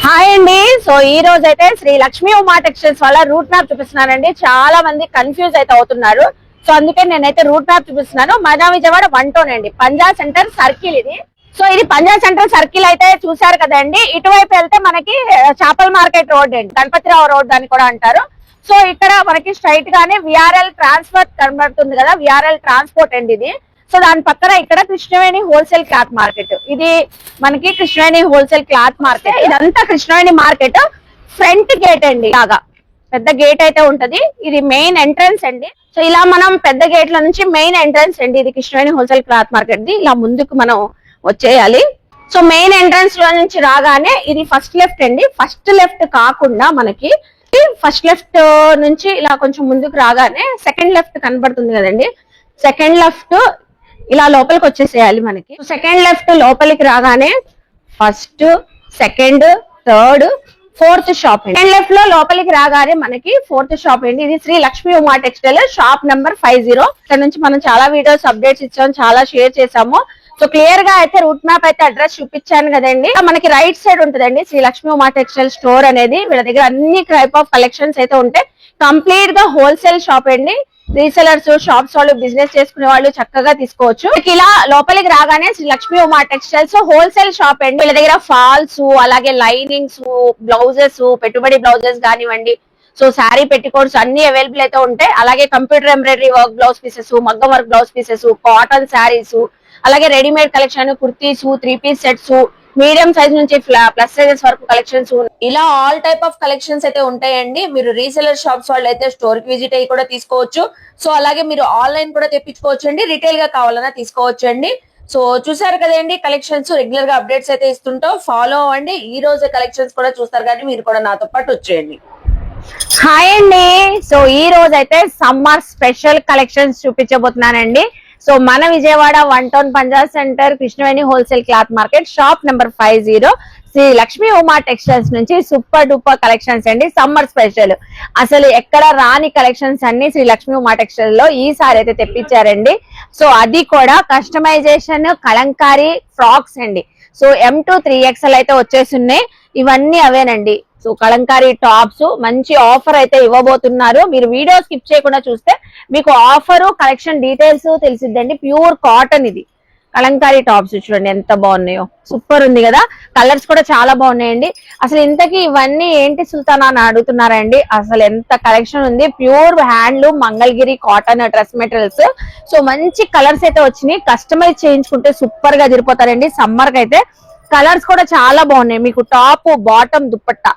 Hi అండి. So ఈ రోజు అయితే శ్రీ లక్ష్మీ ఉమా టెక్స్టైల్స్ వాళ్ళ రూట్ మ్యాప్ చూపిస్తున్నానండి. చాలా మంది కన్ఫ్యూజ్ అయితే అవుతున్నారు. సో అందుకే నేనైతే రూట్ మ్యాప్ చూపిస్తున్నాను. మన విజయవాడ 1 టౌన్ అండి, పంజా సెంటర్ సర్కిల్ ఇది. సో ఇది పంజా సెంటర్ సర్కిల్ అయితే చూసారు కదండి. ఇటువైపు వెళ్తే మనకి చేపల మార్కెట్ రోడ్ అండి, గణపతిరావు రోడ్ అని కూడా అంటారు. సో ఇక్కడ మనకి స్ట్రైట్ గానే విఆర్ఎల్ ట్రాన్స్పోర్ట్ కనబడుతుంది కదా, విఆర్ఎల్ ట్రాన్స్పోర్ట్ అండి ఇది. సో దాని పక్కన ఇక్కడ కృష్ణవేణి హోల్సేల్ క్లాత్ మార్కెట్, ఇది మనకి కృష్ణవేణి హోల్సేల్ క్లాత్ మార్కెట్. ఇదంతా కృష్ణవేణి మార్కెట్ ఫ్రంట్ గేట్ అండి, లాగా పెద్ద గేట్ అయితే ఉంటది. ఇది మెయిన్ ఎంట్రన్స్ అండి. సో ఇలా మనం పెద్ద గేట్ల నుంచి మెయిన్ ఎంట్రన్స్ అండి, ఇది Krishnaveni wholesale cloth market the. ఇలా ముందుకు మనం వచ్చేయాలి. సో మెయిన్ ఎంట్రన్స్ లో నుంచి రాగానే ఇది ఫస్ట్ లెఫ్ట్ అండి. ఫస్ట్ లెఫ్ట్ కాకుండా మనకి ఫస్ట్ లెఫ్ట్ నుంచి ఇలా కొంచెం ముందుకు రాగానే సెకండ్ లెఫ్ట్ కనబడుతుంది కదండి. సెకండ్ లెఫ్ట్ ఇలా లోపలికి వచ్చేసేయాలి మనకి. సెకండ్ లెఫ్ట్ లోపలికి రాగానే first, second, third, fourth shop అండి. సెకండ్ లెఫ్ట్ లో లోపలికి రాగానే మనకి ఫోర్త్ షాప్ అండి. ఇది Shri Lakshmi Uma textile shop number 50. ఇక్కడ నుంచి మనం చాలా వీడియోస్ అప్డేట్స్ ఇచ్చాము, చాలా షేర్ చేసాము. సో క్లియర్ గా అయితే రూట్ మ్యాప్ అయితే అడ్రస్ చూపించాను కదండి. మనకి రైట్ సైడ్ ఉంటుందండి శ్రీ లక్ష్మీ ఉమా టెక్స్టైల్ స్టోర్ అనేది. వీళ్ళ దగ్గర అన్ని టైప్ ఆఫ్ కలెక్షన్స్ అయితే ఉంటాయి. కంప్లీట్ గా హోల్సేల్ షాప్ అండి. రీసెలర్స్, షాప్స్ వాళ్ళు, బిజినెస్ చేసుకునే వాళ్ళు చక్కగా తీసుకోవచ్చు. ఇలా లోపలికి రాగానే Shri Lakshmi Uma textiles wholesale shop అండి. వీళ్ళ దగ్గర ఫాల్స్, అలాగే లైనింగ్స్, బ్లౌజెస్, పెట్టుబడి బ్లౌజెస్ కానివ్వండి, సో శారీ పెట్టికోట్స్ అన్ని అవైలబుల్ అయితే ఉంటాయి. అలాగే computer embroidery work blouse pieces, మగ్గం work blouse pieces, cotton saris, అలాగే readymade collection, kurtis, 3 piece sets, medium size నుంచి ప్లస్ సైజెస్ వరకు కలెక్షన్స్, ఇలా ఆల్ టైప్ ఆఫ్ కలెక్షన్స్ అయితే ఉంటాయండి. మీరు రీసెలర్ షాప్స్ వాళ్ళు అయితే స్టోర్ కి విజిట్ అయ్యి కూడా తీసుకోవచ్చు. సో అలాగే మీరు ఆన్లైన్ కూడా తెప్పించుకోవచ్చు అండి, రిటైల్ గా కావాలన్నా తీసుకోవచ్చు అండి. సో చూసారు కదండి, కలెక్షన్స్ రెగ్యులర్ గా అప్డేట్స్ అయితే ఇస్తుంటాం, ఫాలో అవ్వండి. ఈ రోజు కలెక్షన్స్ కూడా చూస్తారు కానీ మీరు కూడా నాతో పాటు వచ్చేయండి. హాయ్ అండి. సో ఈ రోజు అయితే సమ్మర్ స్పెషల్ కలెక్షన్స్ చూపించబోతున్నానండి. సో మన Vijayawada 1 town Panja centre Krishnaveni wholesale cloth market shop number 50 Shri Lakshmi Uma textiles నుంచి సూపర్ డూపర్ కలెక్షన్స్ అండి. సమ్మర్ స్పెషల్ అసలు ఎక్కడ రాని కలెక్షన్స్ అన్ని శ్రీ లక్ష్మీ ఉమా టెక్స్టైల్ లో ఈసారి అయితే తెప్పించారండి. సో అది కూడా కస్టమైజేషన్ కలంకారీ ఫ్రాక్స్ అండి. సో M2 3XL అయితే వచ్చేస్తున్నాయి. ఇవన్నీ అవేనండి. సో కలంకారీ టాప్స్ మంచి ఆఫర్ అయితే ఇవ్వబోతున్నారు. మీరు వీడియో స్కిప్ చేయకుండా చూస్తే మీకు ఆఫర్, కలెక్షన్ డీటెయిల్స్ తెలిసిద్దండి. ప్యూర్ కాటన్ ఇది. కలంకారీ టాప్స్ చూడండి ఎంత బాగున్నాయో, సూపర్ ఉంది కదా. కలర్స్ కూడా చాలా బాగున్నాయండి. అసలు ఇంతకీ ఇవన్నీ ఏంటి సుల్తానా అని అడుగుతున్నారండి. అసలు ఎంత కలెక్షన్ ఉంది. Pure handloom Mangalagiri cotton dress materials. So మంచి కలర్స్ అయితే వచ్చినాయి. కస్టమైజ్ చేయించుకుంటే సూపర్ గా తిరిగిపోతారండి. సమ్మర్ కి అయితే కలర్స్ కూడా చాలా బాగున్నాయి. మీకు టాప్, బాటమ్, దుప్పట్టా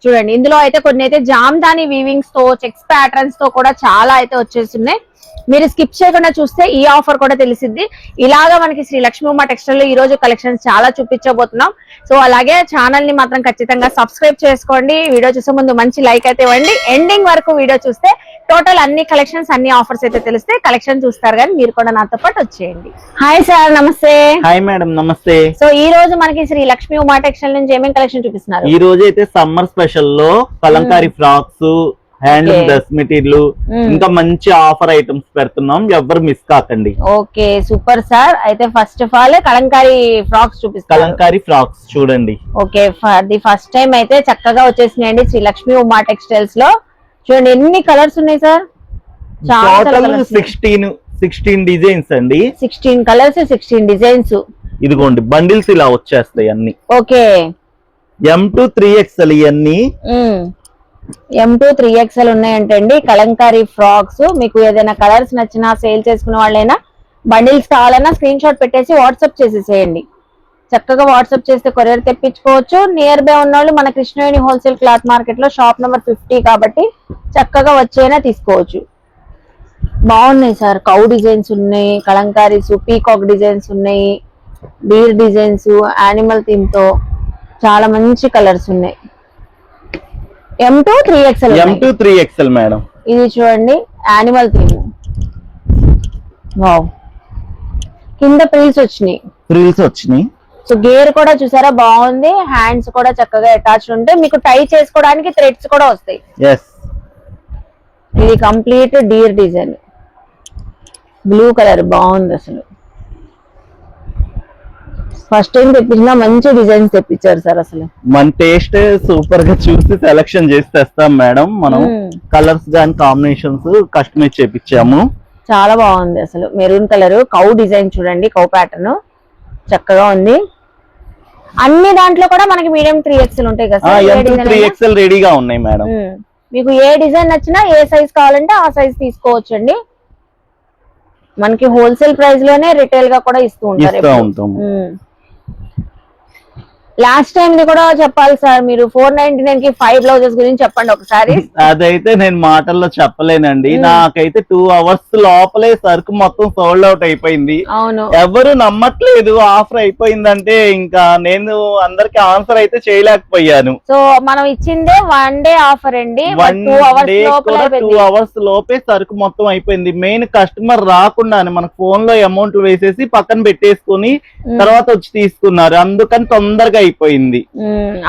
చూడండి. ఇందులో అయితే కొన్ని అయితే జామ్దాని వీవింగ్స్ తో, చెక్స్ ప్యాటర్న్స్ తో కూడా చాలా అయితే వచ్చేస్తున్నాయి. మీరు స్కిప్ చేయకుండా చూస్తే ఈ ఆఫర్ కూడా తెలిసిద్ది. ఇలాగా మనకి శ్రీ లక్ష్మీ ఉమా టెక్స్టైల్ లో ఈ రోజు కలెక్షన్స్ చాలా చూపించబోతున్నాం. సో అలాగే ఛానల్ ని మాత్రం ఖచ్చితంగా సబ్స్క్రైబ్ చేసుకోండి. వీడియో చూసే ముందు మంచి లైక్ అయితే ఇవ్వండి. ఎండింగ్ వరకు వీడియో చూస్తే టోటల్ అన్ని కలెక్షన్స్, అన్ని ఆఫర్స్ అయితే తెలిస్తే కలెక్షన్ చూస్తారు కానీ మీరు కూడా నాతో పాటు వచ్చేయండి. హాయ్ సార్, నమస్తే. హాయ్ మేడం, నమస్తే. సో ఈ రోజు మనకి శ్రీ లక్ష్మీ ఉమా టెక్స్టైల్ నుంచి ఏమేమి కలెక్షన్ చూపిస్తున్నారు? ఈ రోజు అయితే సమ్మర్ స్పెషల్ లో Kalamkari frocks, handloom dress material, ఇంకా మంచి ఆఫర్ ఐటమ్స్ పెడుతున్నాం, ఎవరు మిస్ కాకండి. Okay super sir. అయితే first of all Kalamkari frocks చూపిస్తారు. కలంకారీ ఫ్రాక్స్ చూడండి. ఓకే, ది ఫస్ట్ టైం అయితే చక్కగా వచ్చేసినాయండి శ్రీ లక్ష్మీ ఉమా టెక్స్టైల్స్ లో. చూడండి ఎన్ని కలర్స్ ఉన్నాయి సార్. టోటల్ 16 డిజైన్స్ అండి. 16 కలర్స్, 16 డిజైన్స్. ఇదిగోండి బండిల్స్ ఇలా వచ్చేస్తాయి అన్ని. ఓకే, M2 3XL ఇవన్నీ M2 3XL ఉన్నాయంటండి. కలంకారీ ఫ్రాక్స్. మీకు ఏదైనా కలర్స్ నచ్చినా, సేల్ చేసుకునే వాళ్ళైనా, బండిల్స్ కావాలన్నా స్క్రీన్ షాట్ పెట్టేసి వాట్సాప్ చేసేసేయండి. చక్కగా వాట్సాప్ చేస్తే కొరియర్ తెప్పించుకోవచ్చు. నియర్ బై ఉన్న వాళ్ళు మన కృష్ణవేణి హోల్సేల్ క్లాత్ మార్కెట్ లో షాప్ నెంబర్ 50 కాబట్టి చక్కగా వచ్చైనా తీసుకోవచ్చు. బాగున్నాయి సార్. కౌ డిజైన్స్ ఉన్నాయి, కలంకారీస్, పీకాక్ డిజైన్స్ ఉన్నాయి, డీర్ డిజైన్స్, యానిమల్ థీమ్ తో చాలా మంచి కలర్స్ ఉన్నాయి. M2 3XL madam. ఇది చూడండి యానిమల్ థీమ్. వావ్, కింద ప్రిల్స్ వచ్చినాయి. సో గేర్ కూడా చూసారా బాగుంది. హ్యాండ్స్ కూడా చక్కగా అటాచ్ ఉంటాయి. మీకు టై చేసుకోవడానికి థ్రెడ్స్ కూడా వస్తాయి. ఇది complete Deere design, blue colour బాగుంది అసలు. ఫస్ట్ టైం తెప్పించిన మంచి డిజైన్స్ తెప్పించారు సార్ అసలు. మన టేస్ట్ సూపర్ గా చూసి సెలెక్షన్ చేసి తెస్తాం మేడం. మనం కలర్స్ గాని కాంబినేషన్స్ కస్టమైజ్ చేపించాము. చాలా బాగుంది అసలు. మెరూన్ కలర్ కౌ డిజైన్ చూడండి, కౌ ప్యాటర్న్ చక్కగా ఉంది. అన్ని దాంట్లో కూడా మనకి మీడియం 3XL ఉంటాయి కదా సార్? 3XL రెడీగా ఉన్నాయి మేడం. మీకు ఏ డిజైన్ నచ్చినా ఏ సైజ్ కావాలంటే ఆ సైజ్ తీసుకోవచ్చండి. మనకి హోల్సేల్ ప్రైస్ లోనే రిటైల్ గా కూడా ఇస్తూ ఉంటారు. లాస్ట్ టైం ఇది కూడా చెప్పాలి సార్, మీరు 499 కి 5 బ్లౌజెస్ గురించి చెప్పండి ఒకసారి. అదైతే నేను మాటల్లో చెప్పలేనండి. నాకైతే 2 అవర్స్ లోపలే సరుకు మొత్తం సోల్డ్ అవుట్ అయిపోయింది. అవును, ఎవరు నమ్మట్లేదు ఆఫర్ అయిపోయిందంటే. ఇంకా నేను అందరికి ఆన్సర్ అయితే చేయలేకపోయాను. సో మనం ఇచ్చిందే 1 డే ఆఫర్ అండి. 2 అవర్స్ లోపే సరుకు మొత్తం అయిపోయింది. మెయిన్ కస్టమర్ రాకుండానే మనకు ఫోన్ లో అమౌంట్ వేసేసి పక్కన పెట్టేసుకుని తర్వాత వచ్చి తీసుకున్నారు. అందుకని తొందరగా అయిపోయింది.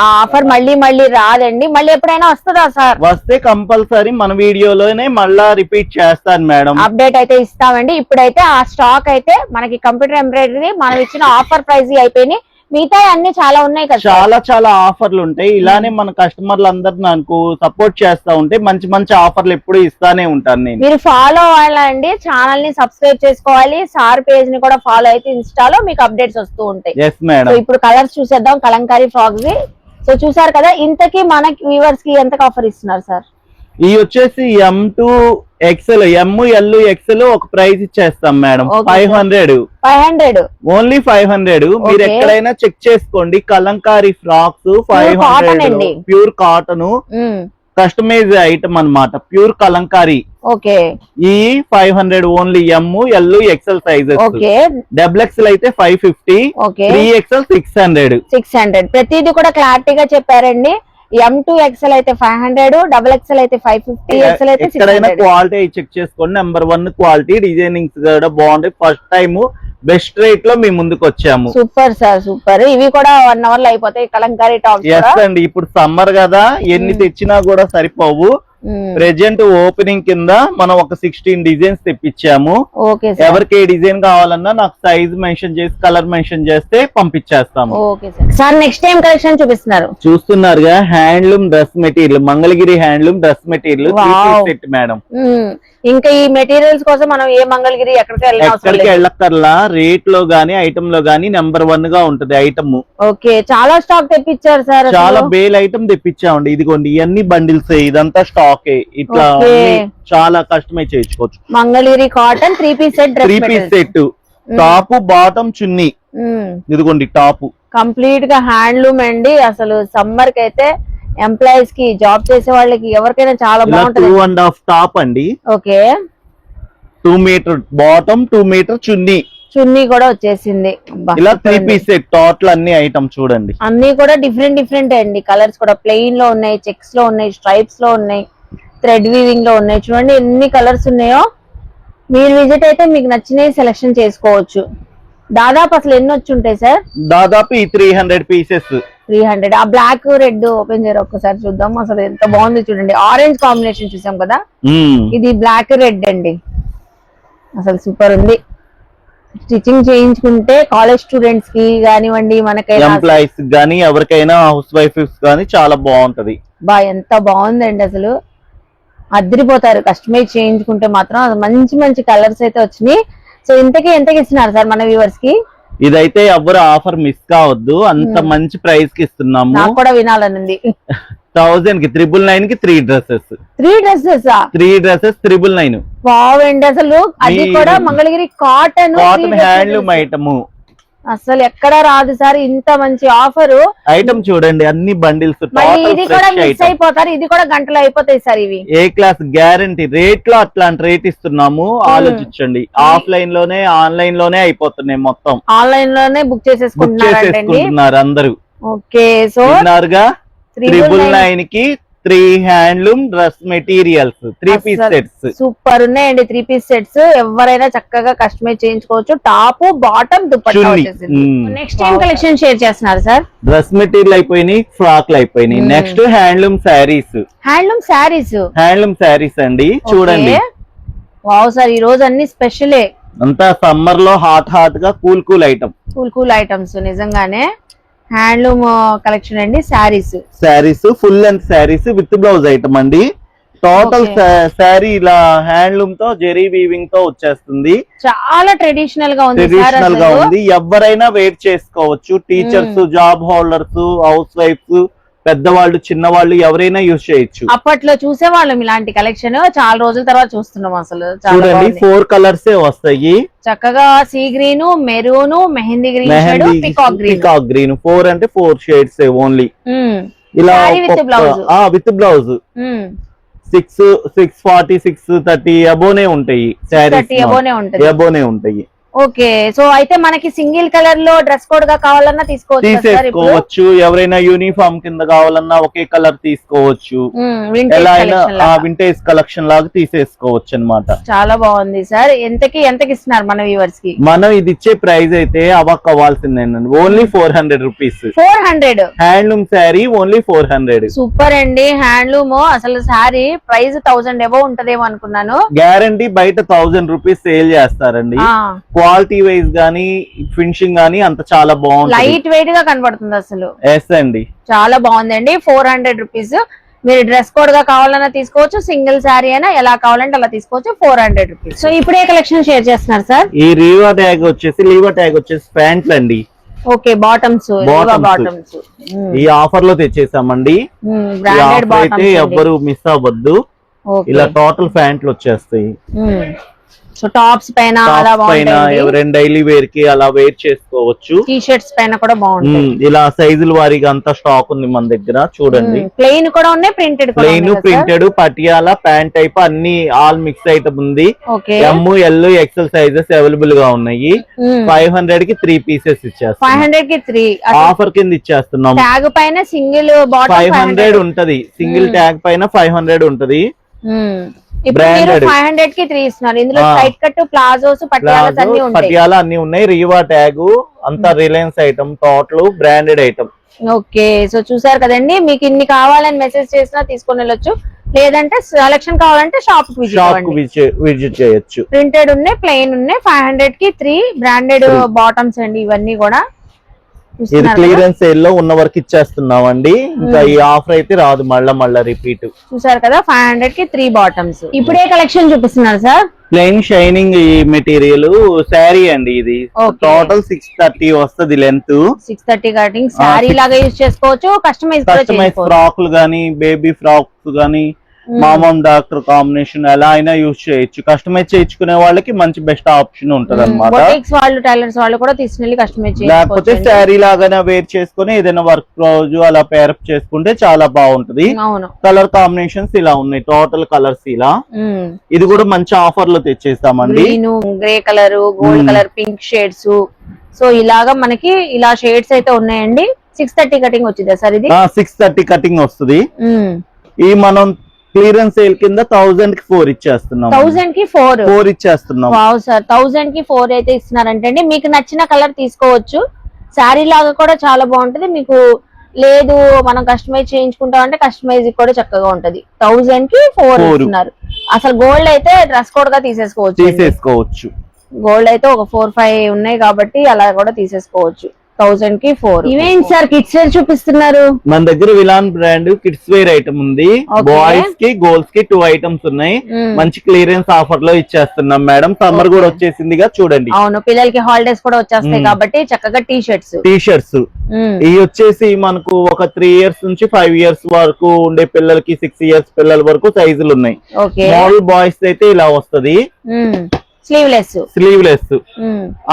ఆ ఆఫర్ మళ్ళీ మళ్ళీ రాదండి. మళ్ళీ ఎప్పుడైనా వస్తుందా సార్? వస్తే కంపల్సరీ మన వీడియోలోనే మళ్ళా రిపీట్ చేస్తాను మేడం. అప్డేట్ అయితే ఇస్తామండి. ఇప్పుడైతే ఆ స్టాక్ అయితే మనకి కంప్యూటర్ ఎంబ్రాయిడరీ మనం ఇచ్చిన ఆఫర్ ప్రైస్ అయిపోయినాయి. మిగతా అన్ని చాలా ఉన్నాయి కదా, చాలా ఆఫర్లు ఉంటాయి. ఇలానే మన కస్టమర్లు అందరు నాకు సపోర్ట్ చేస్తా ఉంటే మంచి మంచి ఆఫర్లు ఎప్పుడు ఇస్తానే ఉంటాను నేను. మీరు ఫాలో అవ్వాలండి, ఛానల్ ని సబ్స్క్రైబ్ చేసుకోవాలి, సార్ పేజ్ ని కూడా ఫాలో అయితే ఇన్స్టాలో మీకు అప్డేట్స్ వస్తూ ఉంటాయి. Yes madam. ఇప్పుడు కలర్స్ చూసేద్దాం కలంకారీ ఫ్రాక్స్. సో చూసారు కదా, ఇంతకీ మనకి వ్యూవర్స్ కి ఎంత ఆఫర్ ఇస్తున్నారు సార్? ఈ వచ్చేసి M2XL, ML, XL ఒక ప్రైస్ ఇచ్చేస్తాం మేడం. 500 ఓన్లీ 500. మీరు ఎక్కడైనా చెక్ చేసుకోండి. Kalamkari frocks 500 pure cotton customize item అన్నమాట. ప్యూర్ కలంకారీ. ఓకే, ఈ 500 only ML, XL sizes. XXL అయితే 550, 3XL 600. ప్రతిదీ కూడా క్లారిటీగా చెప్పారండి. M2XL అయితే 500, XXL అయితే 550, XL అయితే 600. క్వాలిటీ చెక్ చేసుకోండి. నెంబర్ 1 క్వాలిటీ, డిజైనింగ్స్ కూడా బాగుంటాయి. ఫస్ట్ టైం బెస్ట్ రేట్ లో మీ ముందుకు వచ్చాము. Super sir, super. ఇవి కూడా 1 అవర్ లో అయిపోతాయి కలంకారీ టాప్స్. ఎస్ అండి, ఇప్పుడు సమ్మర్ కదా, ఎన్ని తెచ్చినా కూడా సరిపోవు. ప్రెజెంట్ ఓపెనింగ్ కింద మనం ఒక 16 డిజైన్స్ తెప్పించాము. ఎవరికి ఏ డిజైన్ కావాలన్నా నాకు సైజ్ మెన్షన్ చేసి కలర్ మెన్షన్ చేస్తే పంపించేస్తాము. సార్ నెక్స్ట్ టైం కలెక్షన్ చూపిస్తున్నారు, చూస్తున్నారుగా. Handloom dress material, Mangalagiri handloom dress material set madam. ఇంకా ఈ మెటీరియల్స్ కోసం మనం ఏ మంగళగిరి ఎక్కడికి వెళ్ళక్కర్లా. రేట్ లో గానీ ఐటమ్ లో గానీ నెంబర్ 1 గా ఉంటది ఐటమ్. ఓకే, చాలా స్టాక్ తెప్పించారు సార్. చాలా బేల్ ఐటమ్ తెప్పించామండి. ఇదిగోండి, ఇవన్నీ బండిల్స్, ఇదంతా స్టాక్. ఇట్లా చాలా కస్టమైజ్ చేయించుకోవచ్చు. Mangalagiri cotton 3 piece set, top bottom chunni. ఇదిగోండి టాప్ కంప్లీట్ గా హ్యాండ్లూమ్ అండి. అసలు సమ్మర్ కి అయితే ఎంప్లాయీస్ కి, జాబ్ చేసే వాళ్ళకి ఎవరికైనా చాలా బాగుంటుంది. 2.5 టాప్ అండి. ఓకే, 2 మీటర్ బాటమ్, 2 మీటర్ చున్నీ కూడా వచ్చేసింది. ఇలా 3 పీస్ సెట్ టోటల్ అన్ని ఐటమ్ చూడండి. అన్ని కూడా డిఫరెంట్ అండి. కలర్స్ కూడా ప్లెయిన్ లో ఉన్నాయి, చెక్స్ లో ఉన్నాయి, స్ట్రైప్స్ లో ఉన్నాయి, థ్రెడ్ వీవింగ్ లో ఉన్నాయి. చూడండి ఎన్ని కలర్స్ ఉన్నాయో. మీరు విజిట్ అయితే మీకు నచ్చినవి సెలెక్షన్ చేసుకోవచ్చు. దాదాపు అసలు ఎన్ని వచ్చి ఉంటాయి సార్? దాదాపు ఈ 300 పీసెస్. 300. ఆ బ్లాక్ రెడ్ ఓపెన్ చేయరు ఒక్కసారి చూద్దాం. అసలు ఎంత బాగుంది చూడండి. ఆరెంజ్ కాంబినేషన్ చూసాం కదా, ఇది బ్లాక్ రెడ్ అండి. అసలు సూపర్ ఉంది. స్టిచ్చింగ్ చేయించుకుంటే కాలేజ్ స్టూడెంట్స్ కి కానివ్వండి, మనకైనా ఎంప్లాయీస్ గానీ ఎవరికైనా హౌస్ వైఫ్స్ గానీ చాలా బాగుంటది. ఎంత బాగుందండి అసలు. అదిరిపోతారు కస్టమైజ్ చేయించుకుంటే మాత్రం. మంచి మంచి కలర్స్ అయితే వచ్చినాయి. సో ఎంతకి ఇస్తున్నారు సార్ మన వ్యూవర్స్ కి? ఇదైతే ఎవరు ఆఫర్ మిస్ కావద్దు, అంత మంచి ప్రైస్ కి ఇస్తున్నాము. నాకు కూడా వినాలనుంది. 1000 కి 999 కి 3 డ్రెస్సెస్. 3 డ్రెస్సెస్ 999. బాగుండి అసలు. అది కూడా మంగళగిరి కాటన్ హ్యాండ్లూమ్ ఐటమ్. అసలు ఎక్కడ రాదు సార్ ఇంత మంచి ఆఫర్. ఐటమ్ చూడండి, అన్ని బండిల్స్. ఇది కూడా మిస్ అయిపోతారు, ఇది కూడా గంటలో అయిపోతాయి సార్. ఇవి ఏ క్లాస్ గ్యారంటీ రేట్ లో అట్లాంటి రేట్ ఇస్తున్నాము. ఆలోచించండి. ఆఫ్లైన్ లోనే ఆన్లైన్ లోనే అయిపోతున్నాయి మొత్తం. ఆన్లైన్ లోనే బుక్ చేసేసుకుంటున్నారు అందరూ. ఓకే, సో 999 కి 3 handloom dress materials 3 piece sets. Super ఉన్నాయండి 3 పీస్ సెట్స్. ఎవరైనా చక్కగా కస్టమైజ్ చేయించుకోవచ్చు. టాప్, బాటమ్, దుపట్టా వచ్చేసింది. నెక్స్ట్ ఏం కలెక్షన్ షేర్ చేస్తున్నారు సార్? డ్రెస్ మెటీరియల్ అయిపోయినాయి, ఫ్రాక్లు అయిపోయినాయి. Next handloom saris. Handloom saris అండి చూడండి. వావ్ సార్, ఈ రోజు అన్ని స్పెషలే. అంతా సమ్మర్ లో హాట్ గా కూల్ ఐటమ్. కూల్ ఐటమ్స్ నిజంగానే హ్యాండ్లూమ్ కలెక్షన్ అండి. Saris full length saris with blouse item అండి. టోటల్ శారీ ఇలా హ్యాండ్లూమ్ తో జెరీ వీవింగ్ తో వచ్చేస్తుంది. చాలా ట్రెడిషనల్ గా ఉంది. ఎవరైనా వెయిట్ చేసుకోవచ్చు. Teachers, job holders, house wifes, పెద్దవాళ్ళు, చిన్నవాళ్ళు ఎవరైనా యూజ్ చేయొచ్చు. అప్పట్లో చూసేవాళ్ళం ఇలాంటి కలెక్షన్, చాలా రోజుల తర్వాత చూస్తున్నాం. అసలు చూడండి 4 కలర్స్ వస్తాయి చక్కగా. Sea green, maroon, mehndi green, peacock green. 4 అంటే 4 షేడ్స్ ఓన్లీ. ఇలా విత్ బ్లౌజ్ 640, 630 అబోనే ఉంటాయి. అబోనే ఉంటాయి. ఓకే, సో అయితే మనకి సింగిల్ కలర్ లో డ్రెస్ కోడ్ గా కావాలన్నా తీసేసుకోవచ్చు. ఎవరైనా యూనిఫామ్ కింద కావాలన్నా ఒకే కలర్ తీసుకోవచ్చు. ఎలా అయినా వింటేజ్ కలెక్షన్ లాగా తీసేసుకోవచ్చు అన్నమాట. చాలా బాగుంది సార్. ఎంతకి ఇస్తున్నారు మన వ్యూవర్స్ కి? మనం ఇది ఇచ్చే ప్రైస్ అయితే అవాక్ అవ్వాల్సిందేనండి. Only 400 rupees. 400 handloom sari only 400. Super అండి. హ్యాండ్లూమ్ అసలు శారీ ప్రైస్ 1000 ఎబో ఉంటదేమో అనుకున్నాను. గ్యారంటీ బయట 1000 రూపీస్ సేల్ చేస్తారండి. క్వాలిటీ వైజ్ గానీ ఫినిషింగ్ గానీ అంత చాలా బాగుంది. లైట్ వెయిట్ గా కనబడుతుంది అసలు. ఎస్ అండి, చాలా బాగుందండి. 400 రూపీస్. మీరు డ్రెస్ కోడ్ గా కావాలన్నా తీసుకోవచ్చు, సింగిల్ శారీ అయినా ఎలా కావాలంటే అలా తీసుకోవచ్చు. 400 రూపీస్. సో ఇప్పుడు ఏ కలెక్షన్ షేర్ చేస్తున్నారు సార్? ఈ లీవా ట్యాగ్ వచ్చేసి ప్యాంట్లు అండి. Okay, bottoms. ఈ ఆఫర్ లో తెచ్చేసామండి. అయితే ఎవ్వరు మిస్ అవ్వద్దు. ఇలా టోటల్ ప్యాంట్లు వచ్చేస్తాయి. సో టాప్స్ పైన ఎవరైనా డైలీ వేర్ కి అలా వేర్ చేసుకోవచ్చు. టీ షర్ట్స్ పైన కూడా బాగుంటాయి. ఇలా సైజుల వారీగా అంతా స్టాక్ ఉంది మన దగ్గర. చూడండి ప్లెయిన్ కూడా ఉన్నాయి, ప్రింటెడ్ పటియాలా ప్యాంట్ టైప్ అన్ని ఆల్ మిక్స్ ఐటమ్ ఉంది. ఎమ్, ఎల్, ఎక్సెల్ సైజెస్ అవైలబుల్ గా ఉన్నాయి. 500 కి 3 పీసెస్ ఇచ్చేస్తాం. 500 కి 3 ఆఫర్ కింద ఇచ్చేస్తున్నాం. ట్యాగ్ పైన సింగిల్ 500 ఉంటది. సింగిల్ ట్యాగ్ పైన 500 ఉంటది. ఇప్పుడు 500 కి 3 ఇస్తున్నారు. ఇందులో సైడ్ కట్, ప్లాజోస్, పటియాలా అన్ని ఉన్నాయి. రీవా ట్యాగ్ అంతా Reliance item, total branded item. Okay, so చూసారు కదండి. మీకు ఇన్ని కావాలని మెసేజ్ చేసినా తీసుకొని వెళ్ళొచ్చు, లేదంటే సెలక్షన్ కావాలంటే షాప్ విజిట్ చేయొచ్చు. ప్రింటెడ్ ఉన్నాయి, ప్లెయిన్ ఉన్నాయి. 500 కి 3 బ్రాండెడ్ బాటమ్స్ అండి ఇవన్నీ కూడా. ఇది క్లియరెన్స్ సేల్ లో ఉన్న వరకు ఇచ్చేస్తున్నామండి. ఇంకా ఈ ఆఫర్ అయితే రాదు మళ్ళా రిపీట్. చూసారు కదా 500 కి 3 బాటమ్స్. ఇప్పుడే కలెక్షన్ చూపిస్తున్నారు సార్. ప్లెయిన్ షైనింగ్ ఈ మెటీరియల్ శారీ అండి. ఇది టోటల్ 630 వస్తుంది లెంత్. 630 కటింగ్ శారీ లాగా యూజ్ చేసుకోవచ్చు. కస్టమైజ్ ఫ్రాక్లు గానీ, బేబీ ఫ్రాక్స్ గానీ, మామూలు డాక్టర్ కాంబినేషన్ ఎలా అయినా యూజ్ చేయొచ్చు. కస్టమైజ్ చేయించుకునే వాళ్ళకి మంచి బెస్ట్ ఆప్షన్ ఉంటది అనమాట. వాళ్ళు టైలర్స్ వాళ్ళు కూడా తీసుకెళ్లి కస్టమైజ్ లేకపోతే శారీ లాగానే వేర్ చేసుకుని ఏదైనా వర్క్ రోజు అలా పేరప్ చేసుకుంటే చాలా బాగుంటది. కలర్ కాంబినేషన్స్ ఇలా ఉన్నాయి. టోటల్ కలర్స్ ఇలా. ఇది కూడా మంచి ఆఫర్ లో తెచ్చేస్తామండి. Grey colour, gold colour, pink shades. So ఇలాగా మనకి ఇలా షేడ్స్ అయితే ఉన్నాయండి. 630 కటింగ్ వచ్చిందా సార్? ఇది 630 కటింగ్ వస్తుంది. ఈ మనం క్లియరెన్స్ సేల్ కింద 1000 కి 4 ఇచ్చేస్తున్నాం. 1000 కి 4 ఇచ్చేస్తున్నాం. వావ్ సార్, 1000 కి 4 అయితే ఇస్తున్నారంటే మీకు నచ్చిన కలర్ తీసుకోవచ్చు. శారీ లాగా కూడా చాలా బాగుంటది. మీకు లేదు మనం కస్టమైజ్ చేయించుకుంటాం అంటే కస్టమైజ్ కూడా చక్కగా ఉంటది. 1000 కి 4 ఇస్తున్నారు. అసలు గోల్డ్ అయితే డ్రెస్ కోడ్ గా తీసేసుకోవచ్చు. గోల్డ్ అయితే ఒక 4-5 ఉన్నాయి కాబట్టి అలా కూడా తీసేసుకోవచ్చు. 1000 కి 4. ఇవేంటి సార్ కిడ్స్ వేర్ చూపిస్తున్నారు? మన దగ్గర విలాన్ బ్రాండ్ కిడ్స్ వేర్ ఐటమ్ ఉంది. బాయ్స్ కి, గర్ల్స్ కి 2 ఐటమ్స్ ఉన్నాయి. మంచి క్లియరెన్స్ ఆఫర్ లో ఇచ్చేస్తున్నాం మేడం. సమ్మర్ కూడా వచ్చేసిందిగా చూడండి. అవును, పిల్లలకి హాలిడేస్ కూడా వచ్చేస్తాయి కాబట్టి చక్కగా టీ షర్ట్స్ ఇవి వచ్చేసి మనకు ఒక 3 ఇయర్స్ నుంచి 5 ఇయర్స్ వరకు ఉండే పిల్లలకి, 6 ఇయర్స్ పిల్లల వరకు సైజులు ఉన్నాయి. స్మాల్ బాయ్స్ అయితే ఇలా వస్తది. స్లీవ్లెస్.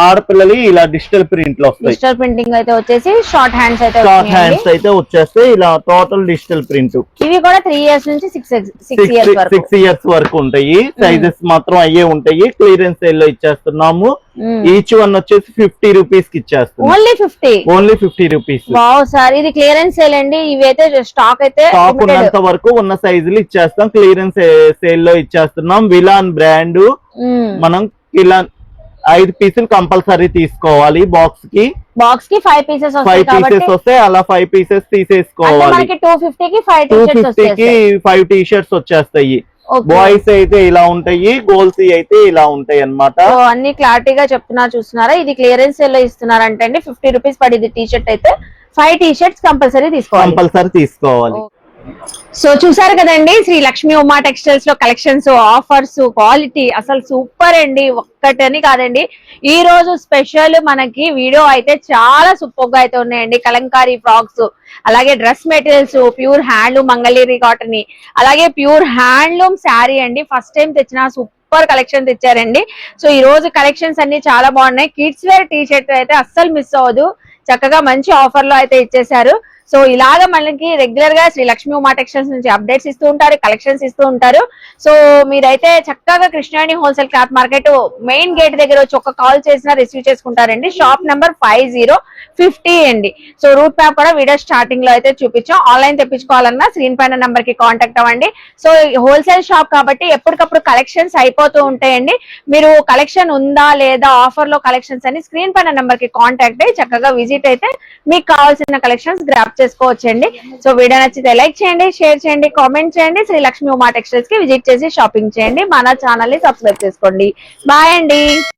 ఆడపిల్లలు ఇలా డిజిటల్ ప్రింట్ లో వస్తాయి. డిజిటల్ ప్రింటింగ్ అయితే వచ్చేసి షార్ట్ హ్యాండ్స్ అయితే వచ్చేస్తాయి. ఇలా టోటల్ డిజిటల్ ప్రింట్. ఇవి కూడా 3 ఇయర్స్ నుంచి 6 ఇయర్స్ వరకు ఉంటాయి. సైజెస్ మాత్రం అయ్యే ఉంటాయి. క్లియరెన్స్ సేల్ లో ఇచ్చేస్తున్నాము. ఈచ్ వన్ వచ్చేసి 50 రూపీస్ కి ఇచ్చేస్తున్నాం. Only 50 rupees. ఇది క్లియరెన్స్ సేల్ అండి. ఇవైతే స్టాక్ ఉన్నంత వరకు ఉన్న సైజులు ఇచ్చేస్తాం. క్లియరెన్స్ సేల్ లో ఇచ్చేస్తున్నాం. విలాన్ బ్రాండ్. మనం ఇలా 5 పీసులు కంపల్సరీ తీసుకోవాలి. బాక్స్ కి 5 పీసెస్ వస్తాయి. అలా 5 పీసెస్ తీసేసుకోవాలి. 250 కి 5 టీ షర్ట్స్ వచ్చేస్తాయి. Okay. బాయ్స్ అయితే ఇలా ఉంటాయి, గోల్స్ అయితే ఇలా ఉంటాయి అన్నమాట. సో అన్ని క్లారిటీగా చెప్తున్నా చూస్తున్నారా. ఇది క్లియరెన్స్ లో ఇస్తున్నారంటే అండి 50 రూపీస్ పడింది టీ షర్ట్ అయితే 5 టీ షర్ట్స్ కంపల్సరీ తీసుకోవాలి. సో చూసారు కదండి శ్రీ లక్ష్మీ ఉమా టెక్స్టైల్స్ లో కలెక్షన్స్, ఆఫర్స్, క్వాలిటీ అసలు సూపర్ అండి. ఒక్కటని కాదండి, ఈ రోజు స్పెషల్ మనకి వీడియో అయితే చాలా సూపర్ గా అయితే ఉన్నాయండి. కలంకారీ ఫ్రాక్స్, అలాగే dress materials, pure handloom Mangalagiri cotton, అలాగే ప్యూర్ హ్యాండ్లూమ్ శారీ అండి. ఫస్ట్ టైం తెచ్చిన సూపర్ కలెక్షన్ తెచ్చారండి. సో ఈ రోజు కలెక్షన్స్ అన్ని చాలా బాగున్నాయి. కిడ్స్ వేర్ టీ షర్ట్ అయితే అస్సలు మిస్ అవ్వదు, చక్కగా మంచి ఆఫర్ లో అయితే ఇచ్చేసారు. సో ఇలాగ మనకి రెగ్యులర్ గా శ్రీ లక్ష్మీ ఉమా టెక్స్టైల్స్ నుంచి అప్డేట్స్ ఇస్తూ ఉంటారు, కలెక్షన్స్ ఇస్తూ ఉంటారు. సో మీరైతే చక్కగా కృష్ణాని wholesale cloth market main gate దగ్గర వచ్చి ఒక కాల్ చేసినా రిసీవ్ చేసుకుంటారండి. షాప్ నెంబర్ 5050 అండి. సో రూట్ మ్యాప్ కూడా వీడియో స్టార్టింగ్ లో అయితే చూపించాం. ఆన్లైన్ తెప్పించుకోవాలన్నా స్క్రీన్ పైన నెంబర్ కి కాంటాక్ట్ అవ్వండి. సో హోల్సేల్ షాప్ కాబట్టి ఎప్పటికప్పుడు కలెక్షన్స్ అయిపోతూ ఉంటాయండి. మీరు కలెక్షన్ ఉందా లేదా, ఆఫర్ లో కలెక్షన్స్ అని స్క్రీన్ పైన నెంబర్ కి కాంటాక్ట్ అయ్యి చక్కగా విజిట్ అయితే మీకు కావాల్సిన కలెక్షన్స్ గ్రాప్ చేసుకోవచ్చండి. సో వీడియో నచ్చితే లైక్ చేయండి, షేర్ చేయండి, కామెంట్ చేయండి. శ్రీ లక్ష్మీ ఉమా టెక్స్టైల్స్ కి విజిట్ చేసి షాపింగ్ చేయండి. మన ఛానల్ ని సబ్స్క్రైబ్ చేసుకోండి. బాయ్ అండి.